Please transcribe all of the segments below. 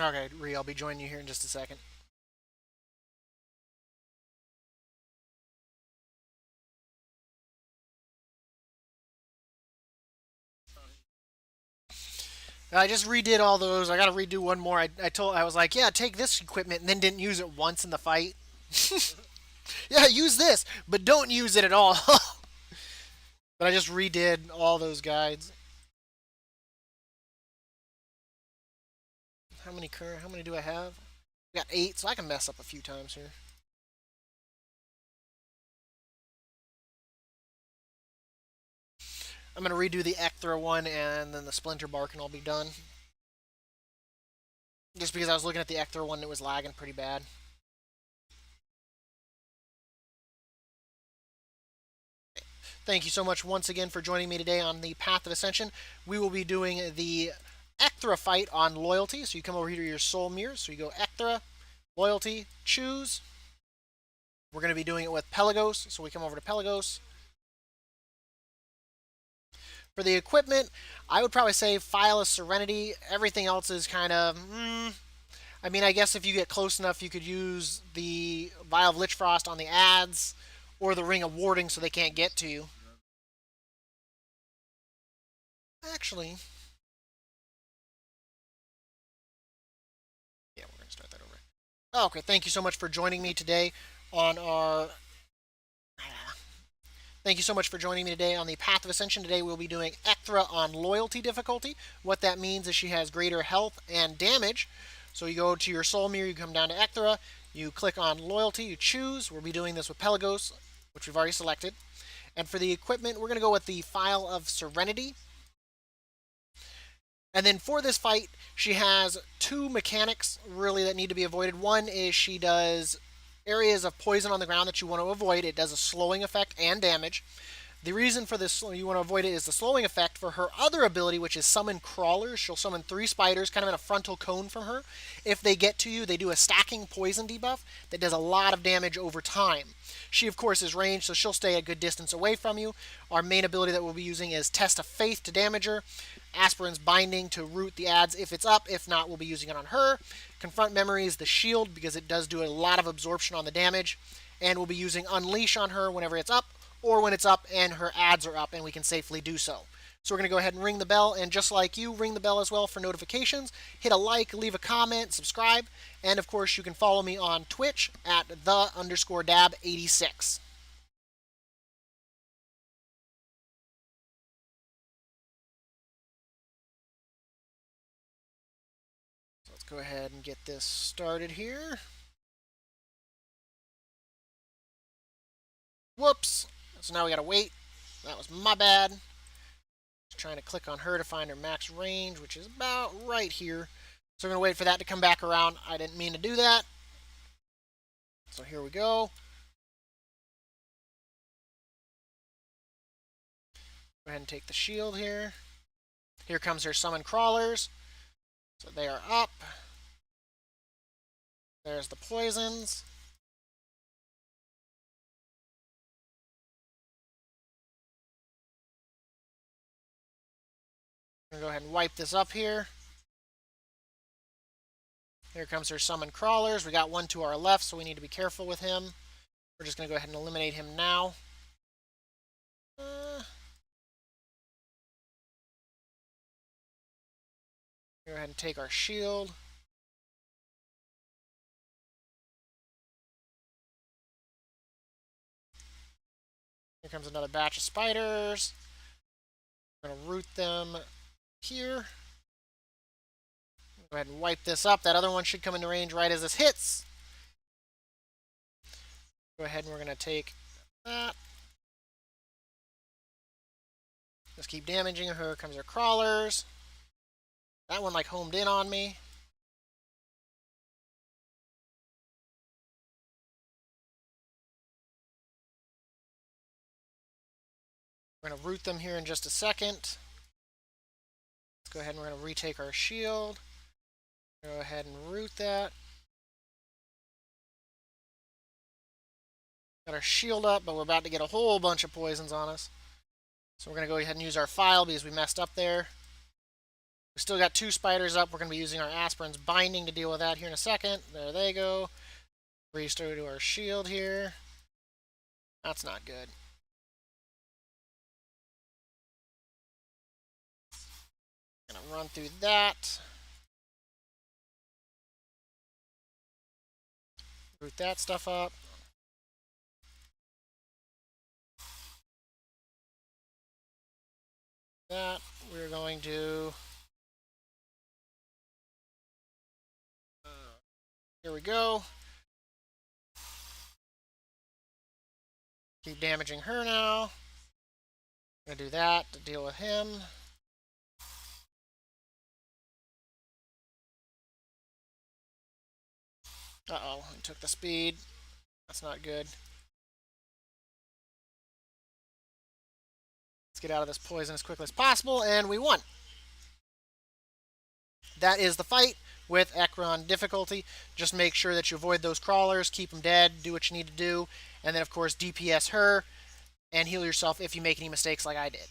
Okay, Ree, I'll be joining you here in just a second. I just redid all those. I got to redo one more. I was like, yeah, take this equipment, and then didn't use it once in the fight. Yeah, use this, but don't use it at all. But I just redid all those guides. How many do I have? I got 8, so I can mess up a few times here. I'm gonna redo the Ecthra one, and then the Splinter Bark, and I'll be done. Just because I was looking at the Ecthra one, and it was lagging pretty bad. Thank you so much once again for joining me today on the Path of Ascension. We will be doing the Ecthra fight on loyalty. So you come over here to your soul mirror. So you go Ecthra, loyalty, choose. We're going to be doing it with Pelagos. So we come over to Pelagos. For the equipment, I would probably say File of Serenity. Everything else is kind of, I mean, I guess if you get close enough, you could use the Vial of Lich Frost on the ads or the Ring of Warding so they can't get to you. Actually, yeah, we're going to start that over. Oh, okay, thank you so much for joining me today on our. Thank you so much for joining me today on the Path of Ascension. Today we'll be doing Ecthra on loyalty difficulty. What that means is she has greater health and damage. So you go to your soul mirror, you come down to Ecthra, you click on loyalty, you choose. We'll be doing this with Pelagos, which we've already selected. And for the equipment, we're going to go with the File of Serenity. And then for this fight, she has 2 mechanics really that need to be avoided. One is she does areas of poison on the ground that you want to avoid. It does a slowing effect and damage. The reason for this you want to avoid it is the slowing effect for her other ability, which is summon crawlers. She'll summon 3 spiders, kind of in a frontal cone from her. If they get to you, they do a stacking poison debuff that does a lot of damage over time. She, of course, is ranged, so she'll stay a good distance away from you. Our main ability that we'll be using is Test of Faith to damage her. Aspirin's Binding to root the ads if it's up. If not, we'll be using it on her. Confront Memory is the shield because it does do a lot of absorption on the damage. And we'll be using Unleash on her whenever it's up, or when it's up and her ads are up and we can safely do so. So we're going to go ahead and ring the bell, and just like you, ring the bell as well for notifications. Hit a like, leave a comment, subscribe, and of course you can follow me on Twitch at the_dab86. So let's go ahead and get this started here. Whoops. So now we gotta wait. That was my bad. Just trying to click on her to find her max range, which is about right here. So we're gonna wait for that to come back around. I didn't mean to do that. So here we go. Go ahead and take the shield here. Here comes her summon crawlers. So they are up. There's the poisons. I'm gonna go ahead and wipe this up here. Here comes her summon crawlers. We got one to our left, so we need to be careful with him. We're just gonna go ahead and eliminate him now. Go ahead and take our shield. Here comes another batch of spiders. We're going to root them here. Go ahead and wipe this up. That other one should come into range right as this hits. Go ahead and we're going to take that. Just keep damaging her. Here comes her crawlers. That one like homed in on me. We're going to root them here in just a second. Let's go ahead and we're going to retake our shield. Go ahead and root that. Got our shield up, but we're about to get a whole bunch of poisons on us. So we're going to go ahead and use our file because we messed up there. We still got 2 spiders up. We're going to be using our Aspirin's binding to deal with that here in a second. There they go. Restore to our shield here. That's not good. Gonna run through that. Root that stuff up. That we're going to. Here we go. Keep damaging her now. Gonna do that to deal with him. Uh-oh, he took the speed. That's not good. Let's get out of this poison as quickly as possible, and we won. That is the fight with Ekron difficulty. Just make sure that you avoid those crawlers, keep them dead, do what you need to do, and then of course DPS her and heal yourself if you make any mistakes like I did.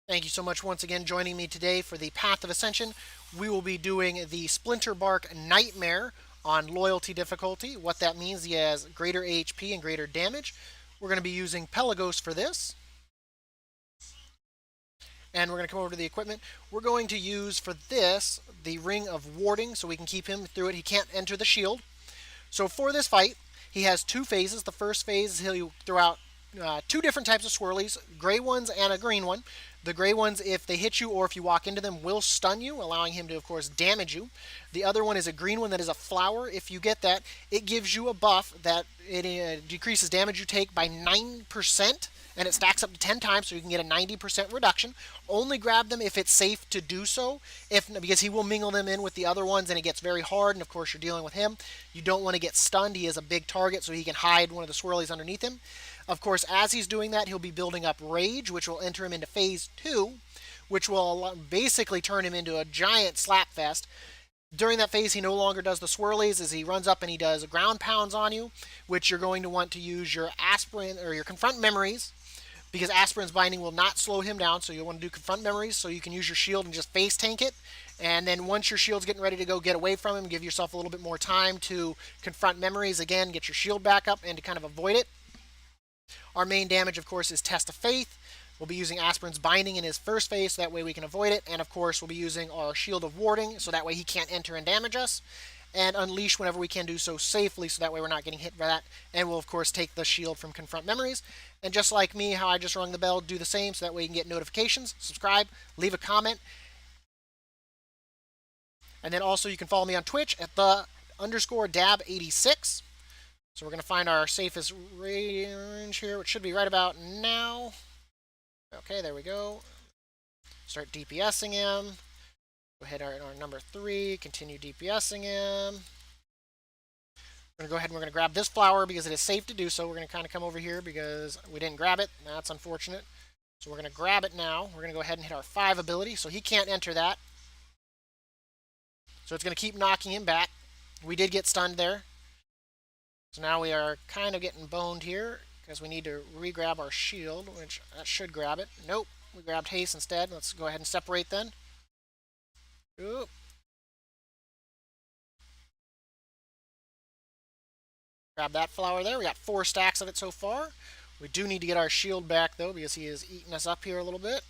Thank you so much once again joining me today for the Path of Ascension. We will be doing the Splinter Bark Nightmare on Loyalty difficulty. What that means, he has greater HP and greater damage. We're going to be using Pelagos for this. And we're going to come over to the equipment. We're going to use for this the Ring of Warding so we can keep him through it. He can't enter the shield. So for this fight, he has 2 phases. The first phase is he'll throw out 2 different types of swirlies, gray ones and a green one. The gray ones, if they hit you or if you walk into them, will stun you, allowing him to, of course, damage you. The other one is a green one that is a flower. If you get that, it gives you a buff that it decreases damage you take by 9%, and it stacks up to 10 times, so you can get a 90% reduction. Only grab them if it's safe to do so, because he will mingle them in with the other ones, and it gets very hard, and of course you're dealing with him. You don't want to get stunned. He is a big target, so he can hide one of the swirlies underneath him. Of course, as he's doing that, he'll be building up Rage, which will enter him into Phase 2, which will basically turn him into a giant slapfest. During that phase, he no longer does the swirlies as he runs up and he does ground pounds on you, which you're going to want to use your aspirin or your confront memories, because aspirin's binding will not slow him down. So you'll want to do confront memories so you can use your shield and just face tank it. And then once your shield's getting ready to go, get away from him, give yourself a little bit more time to confront memories again, get your shield back up, and to kind of avoid it. Our main damage, of course, is Test of Faith. We'll be using Aspirin's Binding in his first phase, so that way we can avoid it. And, of course, we'll be using our Shield of Warding, so that way he can't enter and damage us. And Unleash whenever we can do so safely, so that way we're not getting hit by that. And we'll, of course, take the shield from Confront Memories. And just like me, how I just rung the bell, do the same, so that way you can get notifications. Subscribe, leave a comment. And then also you can follow me on Twitch at the_Dab86. So we're going to find our safest range here, which should be right about now. Okay, there we go. Start DPSing him. Go ahead on our number 3, continue DPSing him. We're going to go ahead and we're going to grab this flower because it is safe to do so. We're going to kind of come over here because we didn't grab it. That's unfortunate. So we're going to grab it now. We're going to go ahead and hit our 5 ability, so he can't enter that. So it's going to keep knocking him back. We did get stunned there. So now we are kind of getting boned here because we need to re-grab our shield, which that should grab it. Nope, we grabbed haste instead. Let's go ahead and separate then. Oop. Grab that flower there. We got 4 stacks of it so far. We do need to get our shield back though because he is eating us up here a little bit.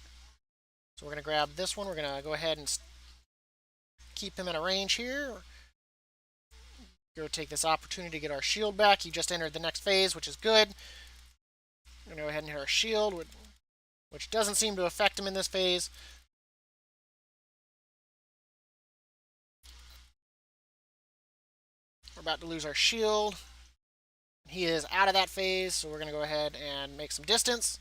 So we're going to grab this one. We're going to go ahead and keep him in a range here. Go take this opportunity to get our shield back. He just entered the next phase, which is good. We're going to go ahead and hit our shield, which doesn't seem to affect him in this phase. We're about to lose our shield. He is out of that phase, so we're going to go ahead and make some distance.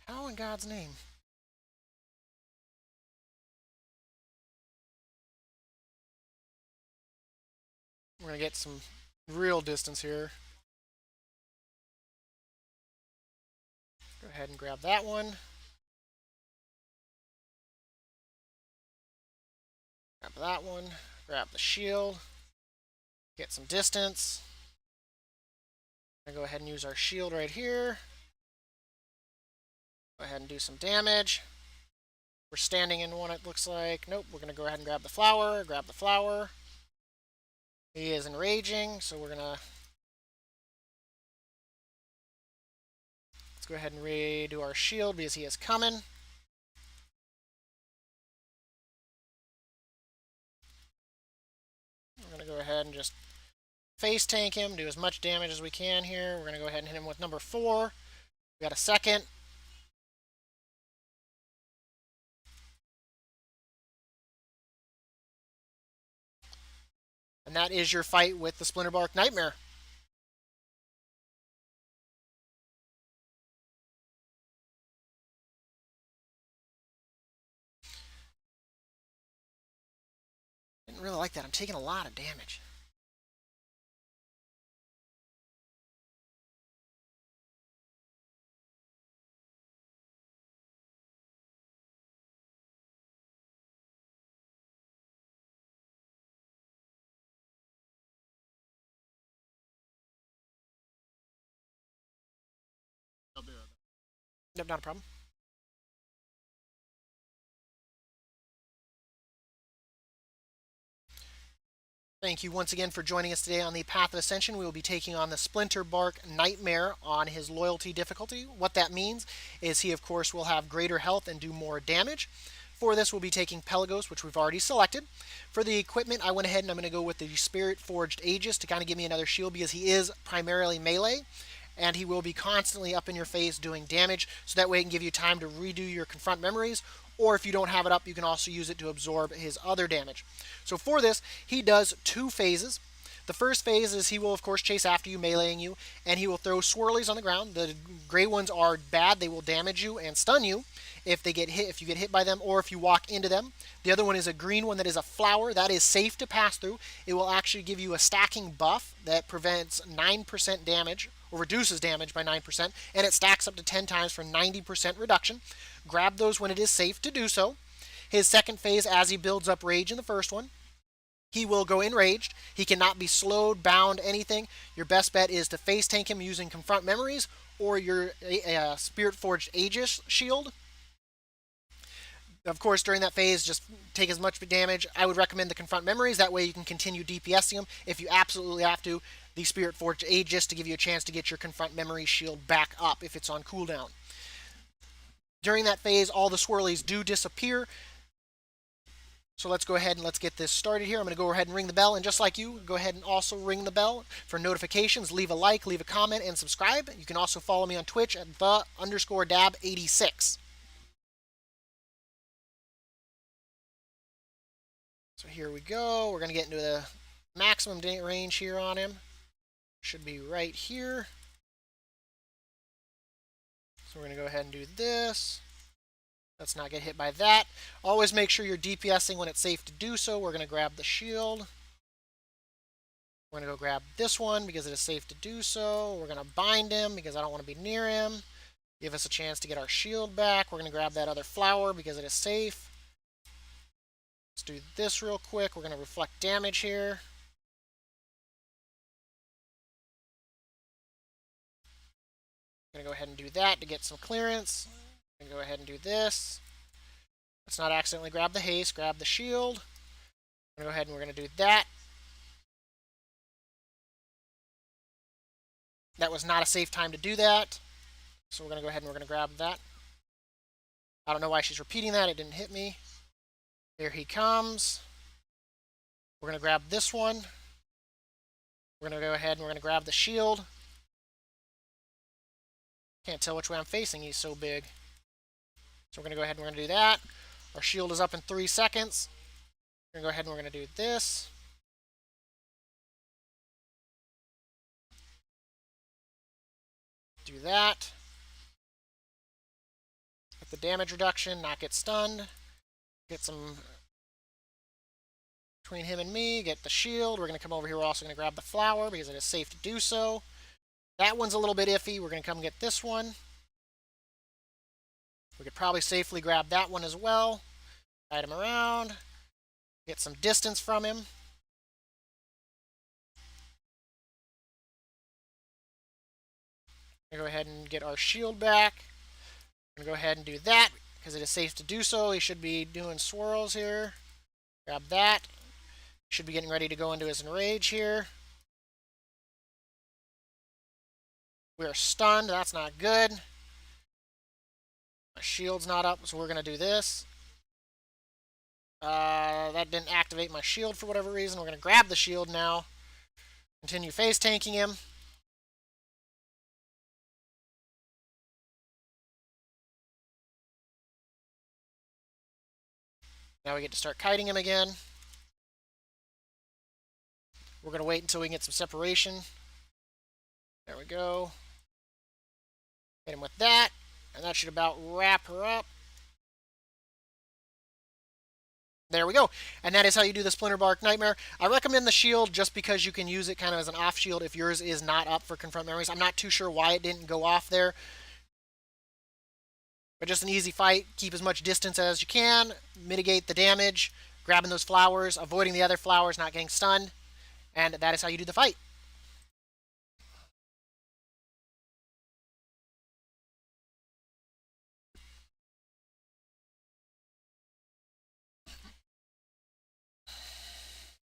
How in God's name? We're going to get some real distance here. Go ahead and grab that one. Grab that one. Grab the shield. Get some distance. I'm going to go ahead and use our shield right here. Go ahead and do some damage. We're standing in one, it looks like. Nope, we're going to go ahead and grab the flower. Grab the flower. He is enraging, so we're going to... Let's go ahead and redo our shield because he is coming. We're going to go ahead and just face tank him, do as much damage as we can here. We're going to go ahead and hit him with number 4. We got a second. And that is your fight with the Splinterbark Nightmare. Didn't really like that. I'm taking a lot of damage. Nope, not a problem. Thank you once again for joining us today on the Path of Ascension. We will be taking on the Splinterbark Nightmare on his loyalty difficulty. What that means is he, of course, will have greater health and do more damage. For this, we'll be taking Pelagos, which we've already selected. For the equipment, I went ahead and I'm going to go with the Spirit Forged Aegis to kind of give me another shield because he is primarily melee. And he will be constantly up in your face doing damage, so that way it can give you time to redo your Confront Memories, or if you don't have it up, you can also use it to absorb his other damage. So for this, he does 2 phases. The first phase is he will, of course, chase after you, meleeing you, and he will throw swirlies on the ground. The gray ones are bad. They will damage you and stun you if they get hit, if you get hit by them, or if you walk into them. The other one is a green one that is a flower. That is safe to pass through. It will actually give you a stacking buff that prevents 9% damage, or reduces damage by 9%, and it stacks up to 10 times for 90% reduction. Grab those when it is safe to do so. His second phase, as he builds up rage in the first one, he will go enraged. He cannot be slowed, bound, anything. Your best bet is to face tank him using Confront Memories or your Spirit Forged Aegis shield. Of course, during that phase, just take as much damage. I would recommend the Confront Memories. That way you can continue DPSing him. If you absolutely have to, the Spirit Forged Aegis to give you a chance to get your Confront Memory shield back up if it's on cooldown. During that phase, all the swirlies do disappear. So let's go ahead and let's get this started here. I'm going to go ahead and ring the bell. And just like you, go ahead and also ring the bell for notifications. Leave a like, leave a comment, and subscribe. You can also follow me on Twitch at the_dab86. So here we go. We're going to get into the maximum range here on him. Should be right here. So we're going to go ahead and do this. Let's not get hit by that. Always make sure you're DPSing when it's safe to do so. We're going to grab the shield. We're going to go grab this one because it is safe to do so. We're going to bind him because I don't want to be near him. Give us a chance to get our shield back. We're going to grab that other flower because it is safe. Let's do this real quick. We're going to reflect damage here. I'm going to go ahead and do that to get some clearance. I'm going to go ahead and do this. Let's not accidentally grab the haste. Grab the shield. I'm going to go ahead and we're going to do that. That was not a safe time to do that. So we're going to go ahead and we're going to grab that. I don't know why she's repeating that. It didn't hit me. Here he comes. We're going to grab this one. We're going to go ahead and we're going to grab the shield. Can't tell which way I'm facing. He's so big. So we're going to go ahead and we're going to do that. Our shield is up in 3 seconds. We're going to go ahead and we're going to do this. Do that. Get the damage reduction, not get stunned. Get some between him and me. Get the shield. We're going to come over here. We're also going to grab the flower because it is safe to do so. That one's a little bit iffy. We're going to come get this one. We could probably safely grab that one as well. Guide him around. Get some distance from him. Go ahead and get our shield back. I'm going to go ahead and do that because it is safe to do so. He should be doing swirls here. Grab that. Should be getting ready to go into his enrage here. We are stunned. That's not good. My shield's not up, so we're going to do this. That didn't activate my shield for whatever reason. We're going to grab the shield now. Continue phase tanking him. Now we get to start kiting him again. We're going to wait until we can get some separation. There we go. Hit him with that. And that should about wrap her up. There we go. And that is how you do the Splinter Bark Nightmare. I recommend the shield just because you can use it kind of as an off shield if yours is not up for Confront Memories. I'm not too sure why it didn't go off there. But just an easy fight. Keep as much distance as you can. Mitigate the damage. Grabbing those flowers. Avoiding the other flowers. Not getting stunned. And that is how you do the fight.